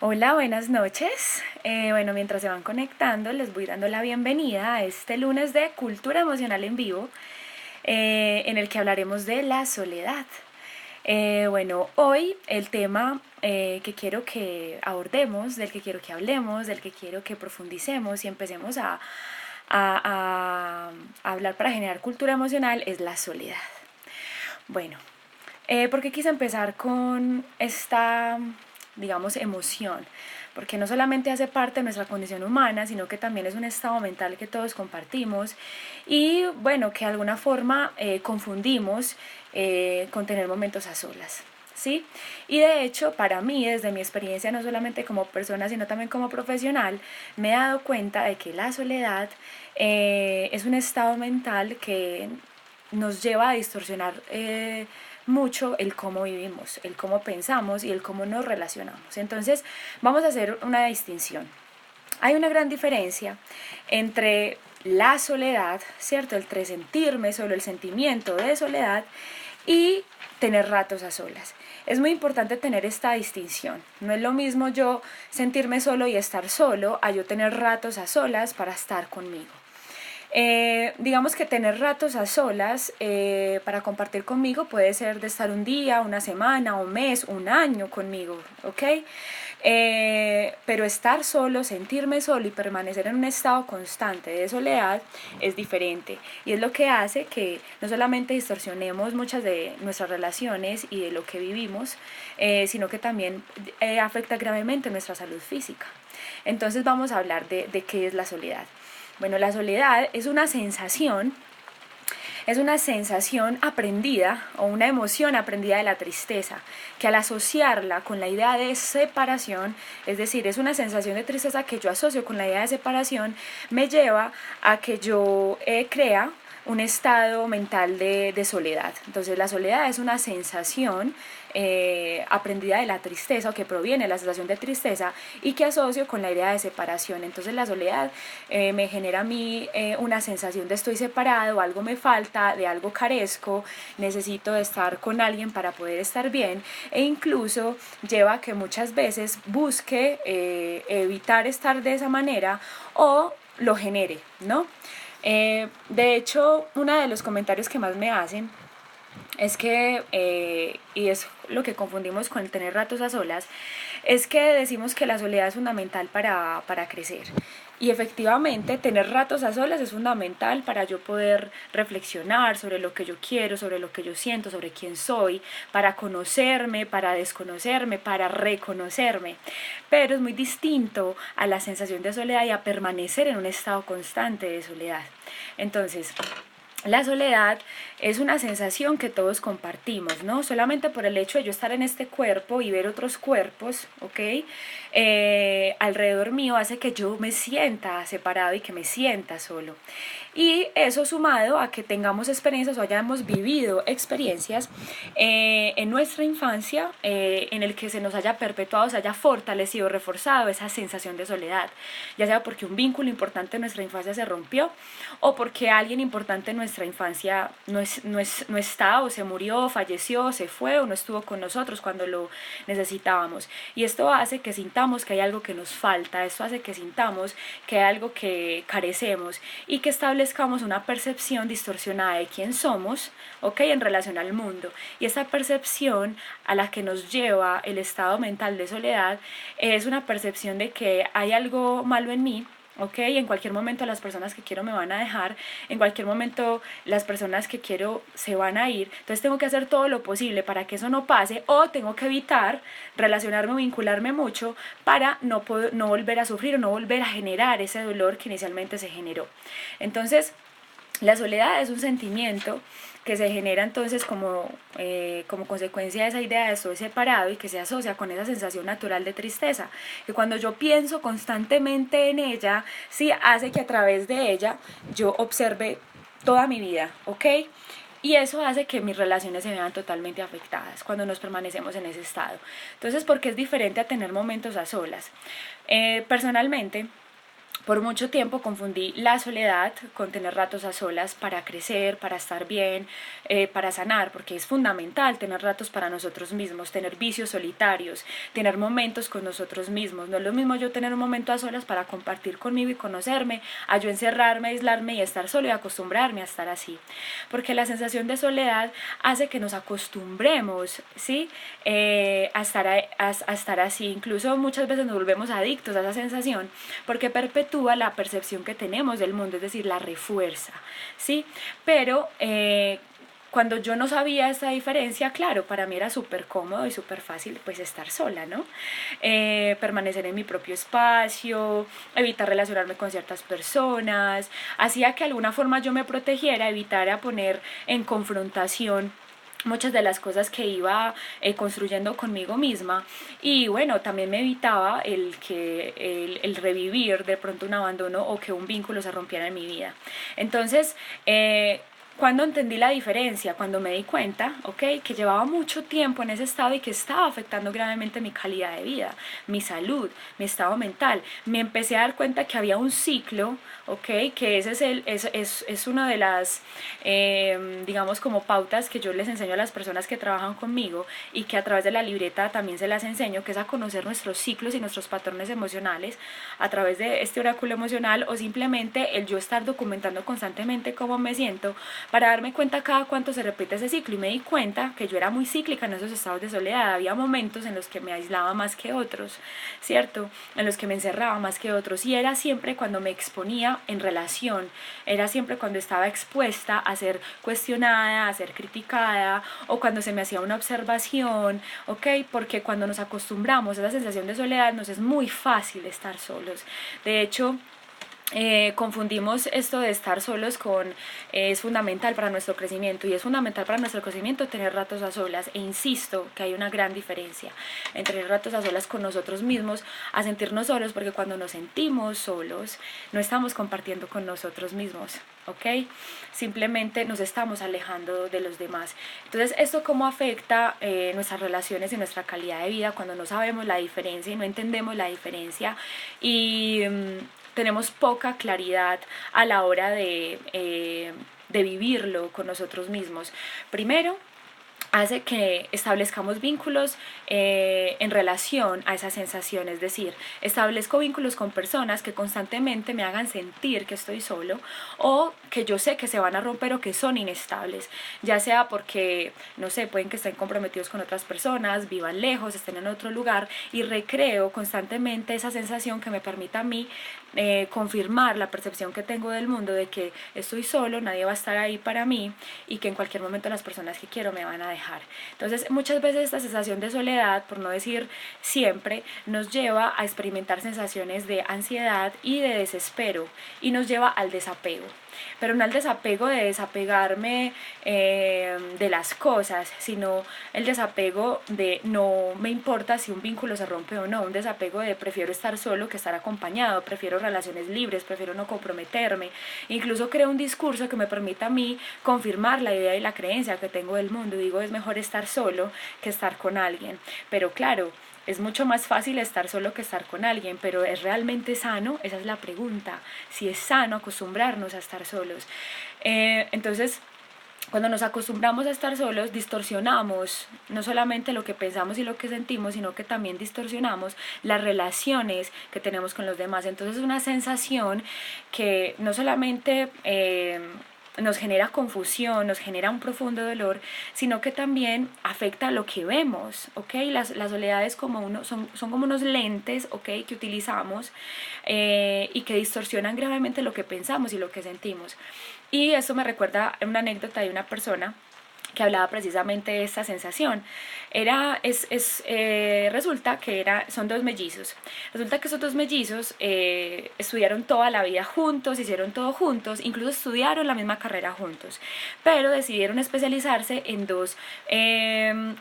Hola, buenas noches. Bueno, mientras se van conectando, les voy dando la bienvenida a este lunes de Cultura Emocional en Vivo, en el que hablaremos de la soledad. Bueno, hoy el tema que quiero que abordemos, del que quiero que hablemos, del que quiero que profundicemos y empecemos a hablar para generar cultura emocional es la soledad. Bueno, ¿por qué quise empezar con esta, digamos, emoción? Porque no solamente hace parte de nuestra condición humana, sino que también es un estado mental que todos compartimos y, bueno, que de alguna forma confundimos con tener momentos a solas. ¿Sí? Y de hecho, para mí, desde mi experiencia, no solamente como persona, sino también como profesional, me he dado cuenta de que la soledad es un estado mental que nos lleva a distorsionar mucho el cómo vivimos, el cómo pensamos y el cómo nos relacionamos. Entonces, vamos a hacer una distinción. Hay una gran diferencia entre la soledad, ¿cierto? Entre sentirme solo, el sentimiento de soledad y tener ratos a solas. Es muy importante tener esta distinción. No es lo mismo yo sentirme solo y estar solo a yo tener ratos a solas para estar conmigo. Digamos que tener ratos a solas para compartir conmigo puede ser de estar un día, una semana, un mes, un año conmigo, ¿ok? Pero estar solo, sentirme solo y permanecer en un estado constante de soledad es diferente y es lo que hace que no solamente distorsionemos muchas de nuestras relaciones y de lo que vivimos, sino que también afecta gravemente nuestra salud física. Entonces vamos a hablar de qué es la soledad. Bueno, la soledad es una sensación aprendida o una emoción aprendida de la tristeza, que al asociarla con la idea de separación, es decir, es una sensación de tristeza que yo asocio con la idea de separación, me lleva a que yo crea un estado mental de soledad. Entonces la soledad es una sensación aprendida de la tristeza o que proviene de la sensación de tristeza y que asocio con la idea de separación. Entonces la soledad me genera a mí una sensación de estoy separado, algo me falta, de algo carezco, necesito estar con alguien para poder estar bien e incluso lleva a que muchas veces busque evitar estar de esa manera o lo genere, ¿no? De hecho, uno de los comentarios que más me hacen es que, y es lo que confundimos con el tener ratos a solas, es que decimos que la soledad es fundamental para crecer. Y efectivamente, tener ratos a solas es fundamental para yo poder reflexionar sobre lo que yo quiero, sobre lo que yo siento, sobre quién soy, para conocerme, para desconocerme, para reconocerme. Pero es muy distinto a la sensación de soledad y a permanecer en un estado constante de soledad. Entonces, la soledad es una sensación que todos compartimos, ¿no? Solamente por el hecho de yo estar en este cuerpo y ver otros cuerpos, ¿ok? Alrededor mío hace que yo me sienta separado y que me sienta solo. Y eso sumado a que tengamos experiencias o hayamos vivido experiencias en nuestra infancia en el que se nos haya perpetuado, se haya fortalecido, reforzado esa sensación de soledad, ya sea porque un vínculo importante en nuestra infancia se rompió o porque alguien importante en nuestra infancia no está o se murió, falleció, se fue o no estuvo con nosotros cuando lo necesitábamos. Y esto hace que sintamos que hay algo que nos falta, esto hace que sintamos que hay algo que carecemos y que establezcamos una percepción distorsionada de quién somos, ¿ok? En relación al mundo. Y esa percepción a la que nos lleva el estado mental de soledad es una percepción de que hay algo malo en mí, ¿ok? En cualquier momento las personas que quiero me van a dejar, en cualquier momento las personas que quiero se van a ir, entonces tengo que hacer todo lo posible para que eso no pase o tengo que evitar relacionarme o vincularme mucho para no volver a sufrir o no volver a generar ese dolor que inicialmente se generó. Entonces, la soledad es un sentimiento que se genera entonces como consecuencia de esa idea de estoy separado y que se asocia con esa sensación natural de tristeza, que cuando yo pienso constantemente en ella, sí hace que a través de ella yo observe toda mi vida, ¿ok? Y eso hace que mis relaciones se vean totalmente afectadas cuando nos permanecemos en ese estado. Entonces, ¿por qué es diferente a tener momentos a solas? Personalmente, Por mucho tiempo confundí la soledad con tener ratos a solas para crecer, para estar bien, para sanar, porque es fundamental tener ratos para nosotros mismos, tener vicios solitarios, tener momentos con nosotros mismos. No es lo mismo yo tener un momento a solas para compartir conmigo y conocerme, a yo encerrarme, aislarme y estar solo y acostumbrarme a estar así. Porque la sensación de soledad hace que nos acostumbremos, ¿sí? A estar así. Incluso muchas veces nos volvemos adictos a esa sensación porque perpetúa la percepción que tenemos del mundo, es decir, la refuerza, ¿sí? Pero cuando yo no sabía esta diferencia, claro, para mí era súper cómodo y súper fácil pues estar sola, ¿no? Permanecer en mi propio espacio, evitar relacionarme con ciertas personas, hacía que de alguna forma yo me protegiera, evitara poner en confrontación muchas de las cosas que iba construyendo conmigo misma, y bueno, también me evitaba el revivir de pronto un abandono o que un vínculo se rompiera en mi vida. Entonces, cuando entendí la diferencia, cuando me di cuenta, ¿ok?, que llevaba mucho tiempo en ese estado y que estaba afectando gravemente mi calidad de vida, mi salud, mi estado mental, me empecé a dar cuenta que había un ciclo, ¿ok?, que ese es una de las, digamos, como pautas que yo les enseño a las personas que trabajan conmigo y que a través de la libreta también se las enseño, que es a conocer nuestros ciclos y nuestros patrones emocionales a través de este oráculo emocional, o simplemente el yo estar documentando constantemente cómo me siento, para darme cuenta cada cuánto se repite ese ciclo. Y me di cuenta que yo era muy cíclica en esos estados de soledad. Había momentos en los que me aislaba más que otros, ¿cierto?, en los que me encerraba más que otros, y era siempre cuando me exponía en relación, era siempre cuando estaba expuesta a ser cuestionada, a ser criticada, o cuando se me hacía una observación, ¿ok?, porque cuando nos acostumbramos a esa sensación de soledad nos es muy fácil estar solos. De hecho, confundimos esto de estar solos con es fundamental para nuestro crecimiento, y es fundamental para nuestro crecimiento tener ratos a solas, e insisto que hay una gran diferencia entre tener ratos a solas con nosotros mismos a sentirnos solos, porque cuando nos sentimos solos no estamos compartiendo con nosotros mismos, ¿ok? Simplemente nos estamos alejando de los demás. Entonces, ¿esto cómo afecta nuestras relaciones y nuestra calidad de vida cuando no sabemos la diferencia y no entendemos la diferencia? Y tenemos poca claridad a la hora de vivirlo con nosotros mismos. Primero, hace que establezcamos vínculos en relación a esa sensación, es decir, establezco vínculos con personas que constantemente me hagan sentir que estoy solo, o que yo sé que se van a romper o que son inestables, ya sea porque, no sé, pueden que estén comprometidos con otras personas, vivan lejos, estén en otro lugar, y recreo constantemente esa sensación que me permita a mí confirmar la percepción que tengo del mundo de que estoy solo, nadie va a estar ahí para mí, y que en cualquier momento las personas que quiero me van a dejar. Entonces, muchas veces esta sensación de soledad, por no decir siempre, nos lleva a experimentar sensaciones de ansiedad y de desespero, y nos lleva al desapego. Pero no al desapego de desapegarme de las cosas, sino el desapego de no me importa si un vínculo se rompe o no, un desapego de prefiero estar solo que estar acompañado, prefiero relaciones libres, prefiero no comprometerme. Incluso creo un discurso que me permita a mí confirmar la idea y la creencia que tengo del mundo. Digo, es mejor estar solo que estar con alguien. Pero claro, es mucho más fácil estar solo que estar con alguien, pero ¿es realmente sano? Esa es la pregunta. Si es sano acostumbrarnos a estar solos. Entonces, cuando nos acostumbramos a estar solos, distorsionamos no solamente lo que pensamos y lo que sentimos, sino que también distorsionamos las relaciones que tenemos con los demás. Entonces, es una sensación que no solamente nos genera confusión, nos genera un profundo dolor, sino que también afecta a lo que vemos, ¿ok? Las soledades son como unos lentes, ¿ok?, que utilizamos y que distorsionan gravemente lo que pensamos y lo que sentimos. Y eso me recuerda una anécdota de una persona que hablaba precisamente de esta sensación. Resulta que son dos mellizos. Resulta que esos dos mellizos estudiaron toda la vida juntos, hicieron todo juntos, incluso estudiaron la misma carrera juntos, pero decidieron especializarse en dos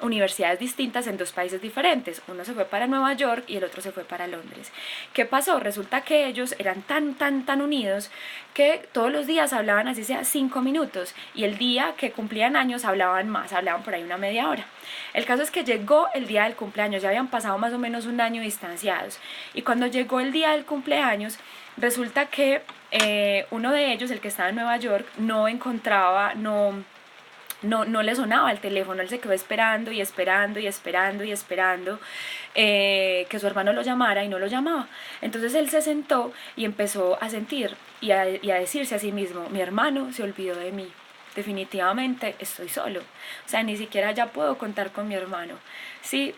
universidades distintas, en dos países diferentes. Uno se fue para Nueva York y el otro se fue para Londres. ¿Qué pasó? Resulta que ellos eran tan unidos que todos los días hablaban así sea 5 minutos, y el día que cumplían años hablaban hablaban más, hablaban por ahí una media hora. El caso es que llegó el día del cumpleaños, ya habían pasado más o menos un año distanciados, y cuando llegó el día del cumpleaños, resulta que uno de ellos, el que estaba en Nueva York, no encontraba, no le sonaba el teléfono, él se quedó esperando y esperando y esperando y esperando que su hermano lo llamara y no lo llamaba. Entonces él se sentó y empezó a sentir y a decirse a sí mismo, mi hermano se olvidó de mí, definitivamente estoy solo, o sea, ni siquiera ya puedo contar con mi hermano, sí,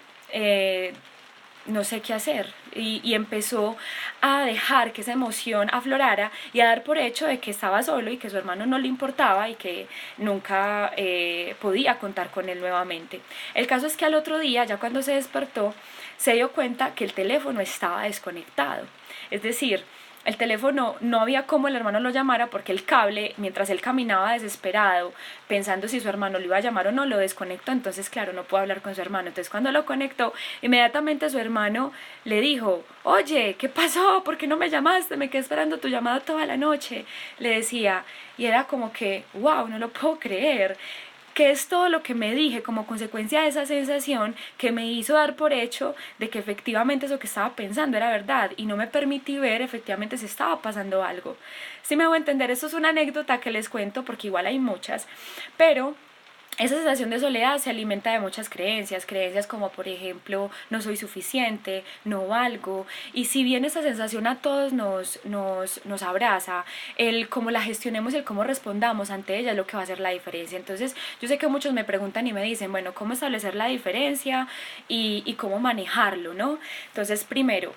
no sé qué hacer, y empezó a dejar que esa emoción aflorara y a dar por hecho de que estaba solo y que su hermano no le importaba y que nunca podía contar con él nuevamente. El caso es que al otro día, ya cuando se despertó, se dio cuenta que el teléfono estaba desconectado, es decir, el teléfono no había cómo el hermano lo llamara porque el cable, mientras él caminaba desesperado, pensando si su hermano lo iba a llamar o no, lo desconectó, entonces claro, no pudo hablar con su hermano. Entonces cuando lo conectó, inmediatamente su hermano le dijo, oye, ¿qué pasó? ¿Por qué no me llamaste? Me quedé esperando tu llamada toda la noche, le decía. Y era como que, wow, no lo puedo creer. ¿Qué es todo lo que me dije como consecuencia de esa sensación que me hizo dar por hecho de que efectivamente eso que estaba pensando era verdad y no me permití ver efectivamente si estaba pasando algo? Si me hago entender, esto es una anécdota que les cuento porque igual hay muchas, pero esa sensación de soledad se alimenta de muchas creencias, creencias como por ejemplo no soy suficiente, no valgo, y si bien esa sensación a todos nos abraza, el cómo la gestionemos y el cómo respondamos ante ella es lo que va a hacer la diferencia. Entonces yo sé que muchos me preguntan y me dicen, bueno, ¿cómo establecer la diferencia y cómo manejarlo, ¿no? Entonces primero,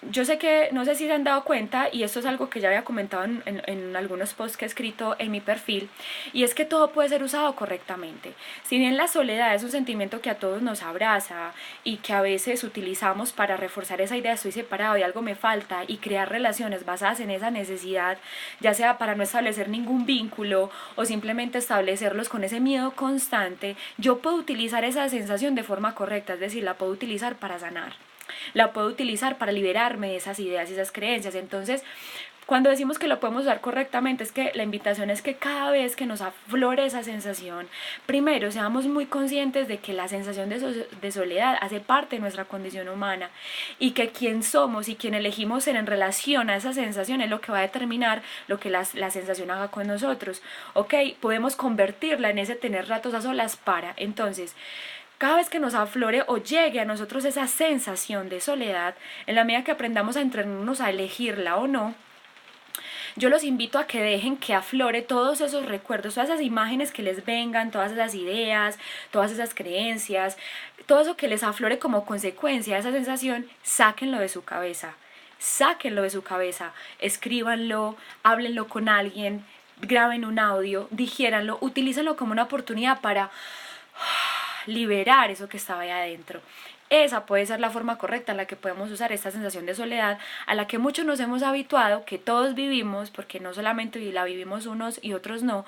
yo sé que, no sé si se han dado cuenta, y esto es algo que ya había comentado en algunos posts que he escrito en mi perfil, y es que todo puede ser usado correctamente. Si bien la soledad es un sentimiento que a todos nos abraza y que a veces utilizamos para reforzar esa idea, estoy separado y algo me falta, y crear relaciones basadas en esa necesidad, ya sea para no establecer ningún vínculo o simplemente establecerlos con ese miedo constante, yo puedo utilizar esa sensación de forma correcta, es decir, la puedo utilizar para sanar, la puedo utilizar para liberarme de esas ideas y esas creencias. Entonces, cuando decimos que lo podemos usar correctamente, es que la invitación es que cada vez que nos aflore esa sensación, primero seamos muy conscientes de que la sensación de soledad hace parte de nuestra condición humana y que quien somos y quien elegimos ser en relación a esa sensación es lo que va a determinar lo que la sensación haga con nosotros. Ok, podemos convertirla en ese tener ratos a solas para, entonces, cada vez que nos aflore o llegue a nosotros esa sensación de soledad, en la medida que aprendamos a entrenarnos a elegirla o no, yo los invito a que dejen que aflore todos esos recuerdos, todas esas imágenes que les vengan, todas esas ideas, todas esas creencias, todo eso que les aflore como consecuencia de esa sensación, sáquenlo de su cabeza. Sáquenlo de su cabeza, escríbanlo, háblenlo con alguien, graben un audio, digiéranlo, utilícenlo como una oportunidad para liberar eso que estaba ahí adentro. Esa puede ser la forma correcta en la que podemos usar esta sensación de soledad a la que muchos nos hemos habituado, que todos vivimos, porque no solamente la vivimos unos y otros no,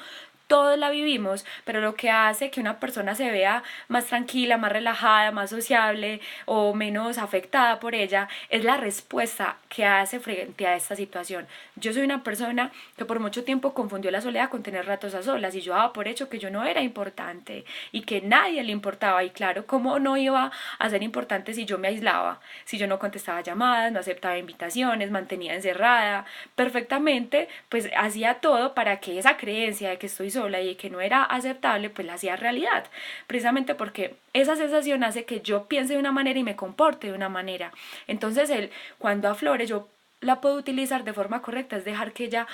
todos la vivimos, pero lo que hace que una persona se vea más tranquila, más relajada, más sociable o menos afectada por ella es la respuesta que hace frente a esta situación. Yo soy una persona que por mucho tiempo confundió la soledad con tener ratos a solas y yo daba por hecho que yo no era importante y que nadie le importaba, y claro, ¿cómo no iba a ser importante si yo me aislaba, si yo no contestaba llamadas, no aceptaba invitaciones, mantenía encerrada perfectamente, pues hacía todo para que esa creencia de que estoy sola y de que no era aceptable, pues la hacía realidad, precisamente porque esa sensación hace que yo piense de una manera y me comporte de una manera. Entonces cuando aflore, yo la puedo utilizar de forma correcta, es dejar que ella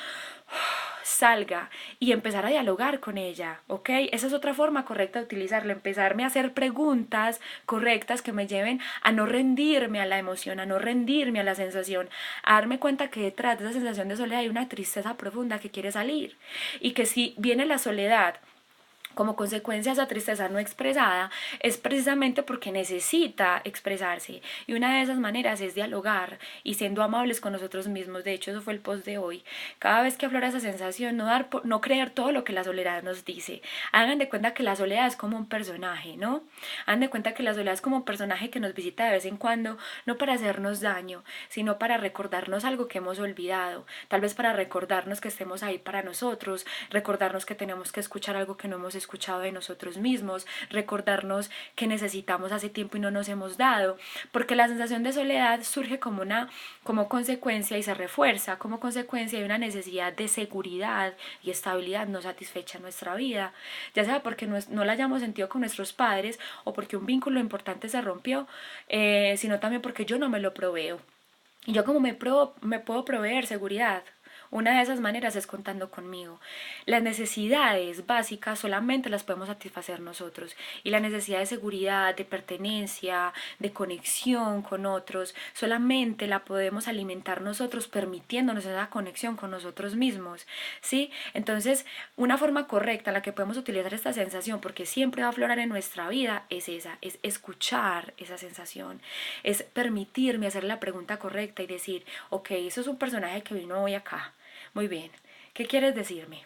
salga y empezar a dialogar con ella, ¿ok? Esa es otra forma correcta de utilizarla, empezarme a hacer preguntas correctas que me lleven a no rendirme a la emoción, a no rendirme a la sensación, a darme cuenta que detrás de esa sensación de soledad hay una tristeza profunda que quiere salir y que si viene la soledad como consecuencia de esa tristeza no expresada, es precisamente porque necesita expresarse. Y una de esas maneras es dialogar y siendo amables con nosotros mismos. De hecho, eso fue el post de hoy. Cada vez que aflora esa sensación, no creer todo lo que la soledad nos dice. Hagan de cuenta que la soledad es como un personaje, ¿no? Hagan de cuenta que la soledad es como un personaje que nos visita de vez en cuando, no para hacernos daño, sino para recordarnos algo que hemos olvidado. Tal vez para recordarnos que estemos ahí para nosotros, recordarnos que tenemos que escuchar algo que no hemos escuchado de nosotros mismos, recordarnos que necesitamos hace tiempo y no nos hemos dado, porque la sensación de soledad surge como consecuencia y se refuerza como consecuencia de una necesidad de seguridad y estabilidad no satisfecha en nuestra vida, ya sea porque no la hayamos sentido con nuestros padres o porque un vínculo importante se rompió, sino también porque yo no me lo proveo. Y yo como me puedo proveer seguridad. Una de esas maneras es contando conmigo. Las necesidades básicas solamente las podemos satisfacer nosotros. Y la necesidad de seguridad, de pertenencia, de conexión con otros, solamente la podemos alimentar nosotros permitiéndonos esa conexión con nosotros mismos. ¿Sí? Entonces, una forma correcta en la que podemos utilizar esta sensación, porque siempre va a aflorar en nuestra vida, es esa, es escuchar esa sensación, es permitirme hacer la pregunta correcta y decir, ok, eso es un personaje que vino hoy acá. Muy bien, ¿qué quieres decirme?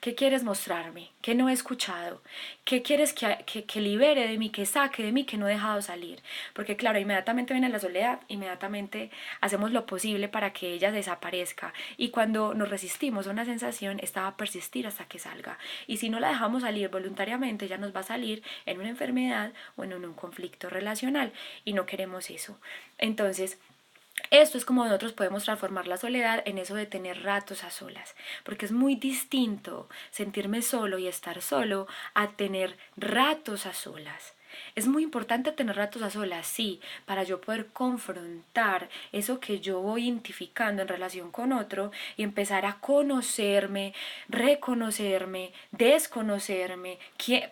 ¿Qué quieres mostrarme? ¿Qué no he escuchado? ¿Qué quieres que libere de mí, que saque de mí, que no he dejado salir? Porque claro, inmediatamente viene la soledad, inmediatamente hacemos lo posible para que ella desaparezca. Y cuando nos resistimos a una sensación, esta va a persistir hasta que salga. Y si no la dejamos salir voluntariamente, ella nos va a salir en una enfermedad o en un conflicto relacional. Y no queremos eso. Entonces, esto es como nosotros podemos transformar la soledad en eso de tener ratos a solas, porque es muy distinto sentirme solo y estar solo a tener ratos a solas. Es muy importante tener ratos a solas, sí, para yo poder confrontar eso que yo voy identificando en relación con otro y empezar a conocerme, reconocerme, desconocerme,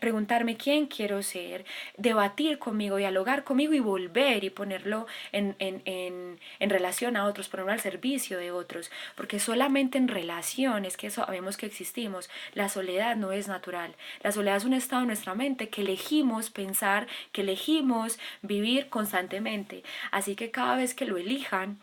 preguntarme quién quiero ser, debatir conmigo, dialogar conmigo y volver y ponerlo en relación a otros, ponerlo al servicio de otros, porque solamente en relaciones que sabemos que existimos, la soledad no es natural. La soledad es un estado de nuestra mente que elegimos pensar, que elegimos vivir constantemente. Así que cada vez que lo elijan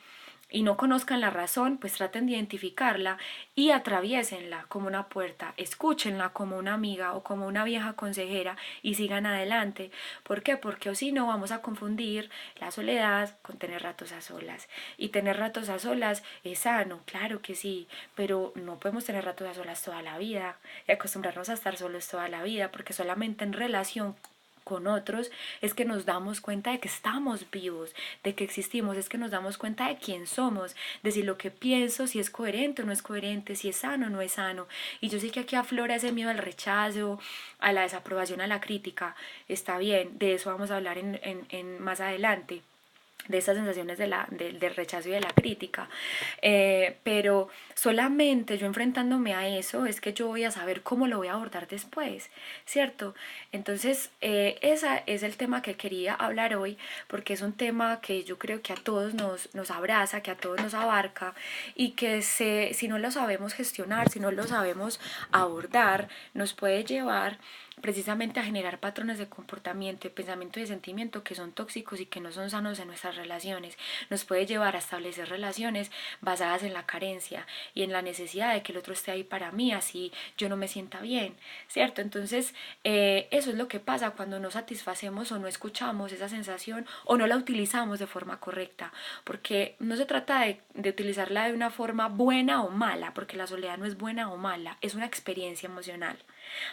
y no conozcan la razón, pues traten de identificarla y atraviésenla como una puerta, escúchenla como una amiga o como una vieja consejera y sigan adelante. ¿Por qué? Porque o si no vamos a confundir la soledad con tener ratos a solas. Y tener ratos a solas es sano, claro que sí, pero no podemos tener ratos a solas toda la vida y acostumbrarnos a estar solos toda la vida, porque solamente en relación con otros es que nos damos cuenta de que estamos vivos, de que existimos, es que nos damos cuenta de quién somos, de si lo que pienso, si es coherente o no es coherente, si es sano o no es sano. Y yo sé que aquí aflora ese miedo al rechazo, a la desaprobación, a la crítica. Está bien, de eso vamos a hablar en más adelante, de esas sensaciones del rechazo y de la crítica, pero solamente yo enfrentándome a eso es que yo voy a saber cómo lo voy a abordar después, ¿cierto? Entonces, ese es el tema que quería hablar hoy, porque es un tema que yo creo que a todos nos abraza, que a todos nos abarca y que si no lo sabemos gestionar, si no lo sabemos abordar, nos puede llevar precisamente a generar patrones de comportamiento, de pensamiento y de sentimiento que son tóxicos y que no son sanos en nuestras relaciones. Nos puede llevar a establecer relaciones basadas en la carencia y en la necesidad de que el otro esté ahí para mí, así yo no me sienta bien, ¿cierto? Entonces, eso es lo que pasa cuando no satisfacemos o no escuchamos esa sensación o no la utilizamos de forma correcta, porque no se trata de utilizarla de una forma buena o mala, porque la soledad no es buena o mala, es una experiencia emocional.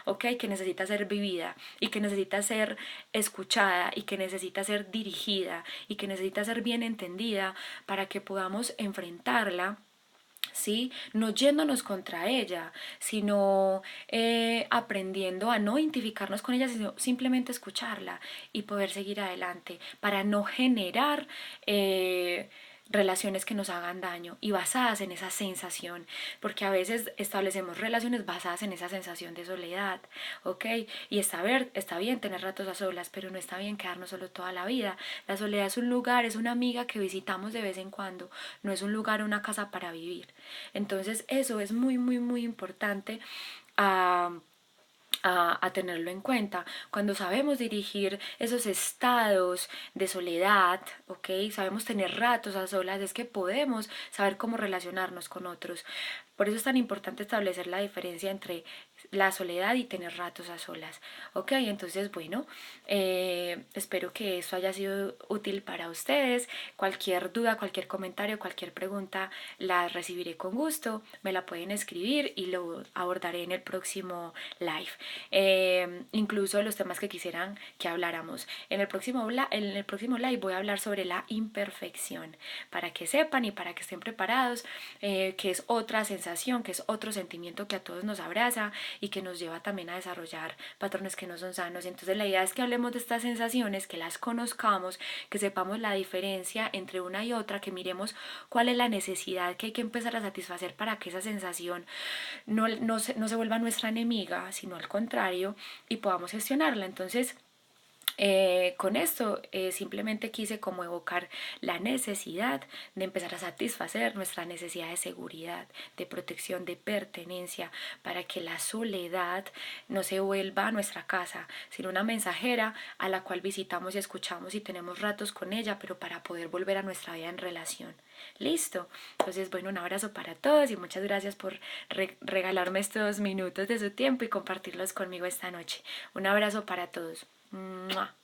¿Ok? Que necesita ser vivida y que necesita ser escuchada y que necesita ser dirigida y que necesita ser bien entendida para que podamos enfrentarla. ¿Sí? No yéndonos contra ella, sino aprendiendo a no identificarnos con ella, sino simplemente escucharla y poder seguir adelante para no generar relaciones que nos hagan daño y basadas en esa sensación, porque a veces establecemos relaciones basadas en esa sensación de soledad, ¿ok? Y está bien tener ratos a solas, pero no está bien quedarnos solo toda la vida. La soledad es un lugar, es una amiga que visitamos de vez en cuando, no es un lugar o una casa para vivir. Entonces eso es muy, muy, muy importante a tenerlo en cuenta. Cuando sabemos dirigir esos estados de soledad, ¿ok? Sabemos tener ratos a solas, es que podemos saber cómo relacionarnos con otros. Por eso es tan importante establecer la diferencia entre la soledad y tener ratos a solas. Ok, entonces bueno, espero que esto haya sido útil para ustedes. Cualquier duda, cualquier comentario, cualquier pregunta la recibiré con gusto. Me la pueden escribir y lo abordaré en el próximo live. Incluso los temas que quisieran que habláramos. En el próximo live voy a hablar sobre la imperfección, para que sepan y para que estén preparados, que es otra sensación, que es otro sentimiento que a todos nos abraza y que nos lleva también a desarrollar patrones que no son sanos. Entonces la idea es que hablemos de estas sensaciones, que las conozcamos, que sepamos la diferencia entre una y otra, que miremos cuál es la necesidad que hay que empezar a satisfacer para que esa sensación no se vuelva nuestra enemiga, sino al contrario, y podamos gestionarla. Entonces, con esto simplemente quise como evocar la necesidad de empezar a satisfacer nuestra necesidad de seguridad, de protección, de pertenencia, para que la soledad no se vuelva nuestra casa, sino una mensajera a la cual visitamos y escuchamos y tenemos ratos con ella, pero para poder volver a nuestra vida en relación. Listo. Entonces, bueno, un abrazo para todos y muchas gracias por regalarme estos minutos de su tiempo y compartirlos conmigo esta noche. Un abrazo para todos. ¡Mua!